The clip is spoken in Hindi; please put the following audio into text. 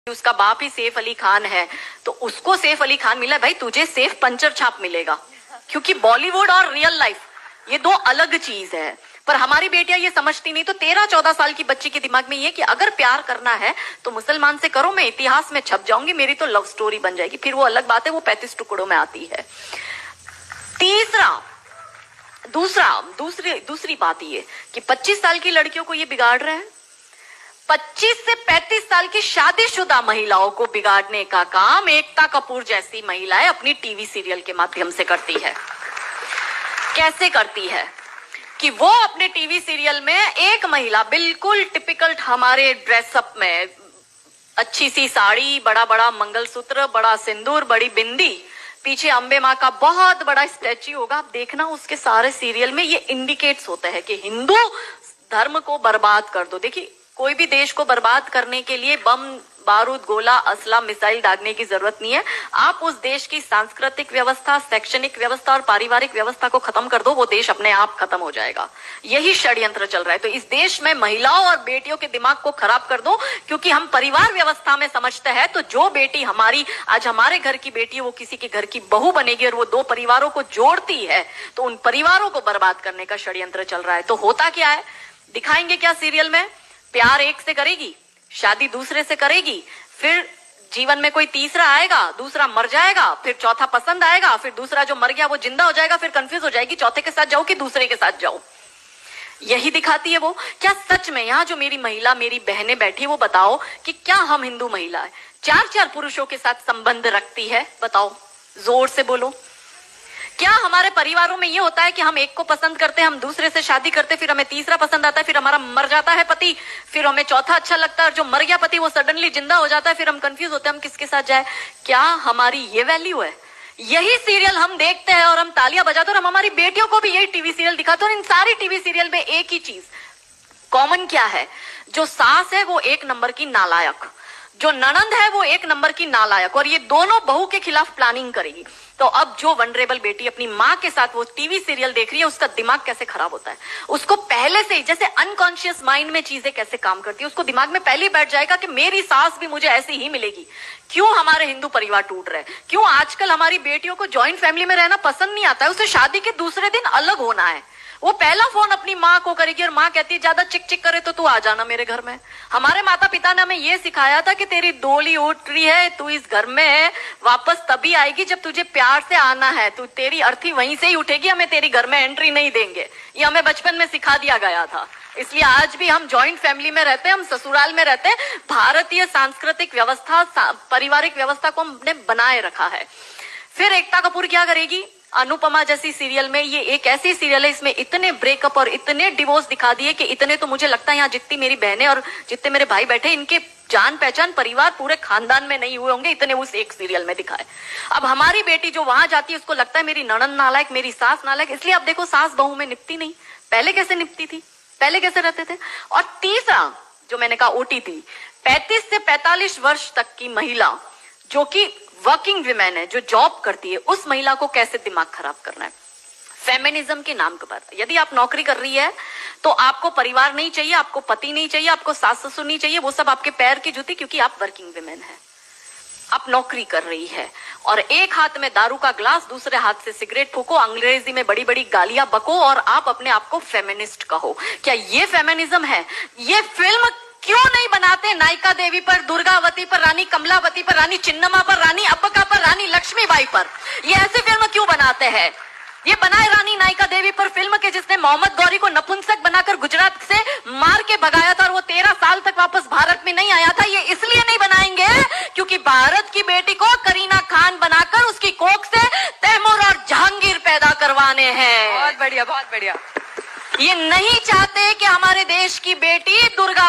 उसका बाप ही सैफ अली खान है तो उसको सैफ अली खान मिला, भाई तुझे सैफ पंचर छाप मिलेगा, क्योंकि बॉलीवुड और रियल लाइफ ये दो अलग चीज है। पर हमारी बेटियां ये समझती नहीं। तो 13-14 साल की बच्ची के दिमाग में ये कि अगर प्यार करना है तो मुसलमान से करो, मैं इतिहास में छप जाऊंगी, मेरी तो लव स्टोरी बन जाएगी। फिर वो अलग बात है, वो 35 टुकड़ों में आती है। दूसरी बात ये कि 25 साल की लड़कियों को ये बिगाड़ रहे हैं। 25 से 35 साल की शादीशुदा महिलाओं को बिगाड़ने का काम एकता कपूर जैसी महिलाएं अपनी टीवी सीरियल के माध्यम से करती है। कैसे करती है कि वो अपने टीवी सीरियल में एक महिला बिल्कुल टिपिकल हमारे ड्रेसअप में, अच्छी सी साड़ी, बड़ा बड़ा मंगलसूत्र, बड़ा सिंदूर, बड़ी बिंदी, पीछे अंबे माँ का बहुत बड़ा स्टैच्यू होगा। आप देखना उसके सारे सीरियल में ये इंडिकेट्स होता है कि हिंदू धर्म को बर्बाद कर दो। देखिए, कोई भी देश को बर्बाद करने के लिए बम, बारूद, गोला, असला, मिसाइल दागने की जरूरत नहीं है। आप उस देश की सांस्कृतिक व्यवस्था, शैक्षणिक व्यवस्था और पारिवारिक व्यवस्था को खत्म कर दो, वो देश अपने आप खत्म हो जाएगा। यही षड्यंत्र चल रहा है। तो इस देश में महिलाओं और बेटियों के दिमाग को खराब कर दो, क्योंकि हम परिवार व्यवस्था में समझते हैं तो जो बेटी हमारी आज हमारे घर की बेटी, वो किसी के घर की बहू बनेगी और वो दो परिवारों को जोड़ती है, तो उन परिवारों को बर्बाद करने का षड्यंत्र चल रहा है। तो होता क्या है, दिखाएंगे क्या सीरियल में? प्यार एक से करेगी, शादी दूसरे से करेगी, फिर जीवन में कोई तीसरा आएगा, दूसरा मर जाएगा, फिर चौथा पसंद आएगा, फिर दूसरा जो मर गया वो जिंदा हो जाएगा, फिर कंफ्यूज हो जाएगी चौथे के साथ जाओ कि दूसरे के साथ जाओ। यही दिखाती है वो। क्या सच में यहाँ जो मेरी महिला, मेरी बहनें बैठी, वो बताओ कि क्या हम हिंदू महिला है 4-4 पुरुषों के साथ संबंध रखती है? बताओ, जोर से बोलो। क्या हमारे परिवारों में ये होता है कि हम एक को पसंद करते हैं, हम दूसरे से शादी करते, फिर हमें तीसरा पसंद आता है, फिर हमारा मर जाता है पति, फिर हमें चौथा अच्छा लगता है और जो मर गया पति वो सडनली जिंदा हो जाता है, फिर हम कंफ्यूज होते हैं हम किसके साथ जाए? क्या हमारी ये वैल्यू है? यही सीरियल हम देखते हैं और हम तालियां बजाते हैं और हम हमारी बेटियों को भी यही टीवी सीरियल दिखाते हैं। और इन सारी टीवी सीरियल में एक ही चीज कॉमन क्या है? जो सास है वो एक नंबर की नालायक, जो ननंद है वो एक नंबर की नालायक, और ये दोनों बहू के खिलाफ प्लानिंग करेगी। तो अब जो वनरेबल बेटी अपनी माँ के साथ वो टीवी सीरियल देख रही है, उसका दिमाग कैसे खराब होता है, उसको पहले से ही, जैसे अनकॉन्शियस माइंड में चीजें कैसे काम करती है, उसको दिमाग में पहले ही बैठ जाएगा कि मेरी सास भी मुझे ऐसी ही मिलेगी। क्यों हमारे हिंदू परिवार टूट रहे हैं? क्यों आजकल हमारी बेटियों को जॉइंट फैमिली में रहना पसंद नहीं आता है? उसे शादी के दूसरे दिन अलग होना है। वो पहला फोन अपनी माँ को करेगी और माँ कहती है ज्यादा चिक चिक करे तो तू आ जाना मेरे घर में। हमारे माता पिता ने हमें ये सिखाया था कि तेरी डोली उठ रही है, तू इस घर में वापस तभी आएगी जब तुझे प्यार से आना है, तू तेरी अर्थी वहीं से ही उठेगी, हमें तेरी घर में एंट्री नहीं देंगे। ये हमें बचपन में सिखा दिया गया था। इसलिए आज भी हम जॉइंट फैमिली में रहते हैं, हम ससुराल में रहते हैं। भारतीय सांस्कृतिक व्यवस्था, पारिवारिक व्यवस्था को हमने बनाए रखा है। फिर एकता कपूर क्या करेगी? अनुपमा जैसी सीरियल में, ये एक ऐसी सीरियल है इसमें इतने ब्रेकअप और इतने डिवोर्स दिखा दिए कि इतने तो मुझे लगता है यहाँ जितनी मेरी बहनें और जितने मेरे भाई बैठे, इनके जान पहचान परिवार पूरे खानदान में नहीं हुए होंगे, इतने उस एक सीरियल में दिखाए। अब हमारी बेटी जो वहां जाती है उसको लगता है मेरी ननंद नालायक, मेरी सास नालायक। इसलिए अब देखो सास बहू में निपटी नहीं। पहले कैसे निपटी थी, पहले कैसे रहते थे? और तीसरा जो मैंने कहा OTT, 35 से 45 वर्ष तक की महिला जो कि वर्किंग विमेन है, जो जॉब करती है, उस महिला को कैसे दिमाग खराब करना है फेमिनिज्म के नाम पर। यदि आप नौकरी कर रही है तो आपको परिवार नहीं चाहिए, आपको पति नहीं चाहिए, आपको सास ससुर नहीं चाहिए, वो सब आपके पैर की जूती, क्योंकि आप वर्किंग विमेन है, आप नौकरी कर रही है। और एक हाथ में दारू का ग्लास, दूसरे हाथ से सिगरेट फूको, अंग्रेजी में बड़ी बड़ी गालियां बको और आप अपने आप को फेमिनिस्ट कहो। क्या ये फेमिनिज्म है? ये फिल्म क्यों नहीं बनाते नायिका देवी पर, दुर्गावती पर, रानी कमलावती पर, रानी चिन्नमा पर, रानी अब्बका पर, रानी लक्ष्मीबाई पर? ये ऐसी फिल्म क्यों बनाते हैं? ये बनाए रानी नायिका देवी पर फिल्म के जिसने मोहम्मद गौरी को नपुंसक बनाकर गुजरात से मार के भगाया था और वो 13 साल तक वापस भारत में नहीं आया था। ये इसलिए नहीं बनाएंगे क्योंकि भारत की बेटी को करीना खान बनाकर उसकी कोख से तैमूर और जहांगीर पैदा करवाने हैं। बहुत बढ़िया, बहुत बढ़िया। ये नहीं चाहते कि हमारे देश की बेटी दुर्गा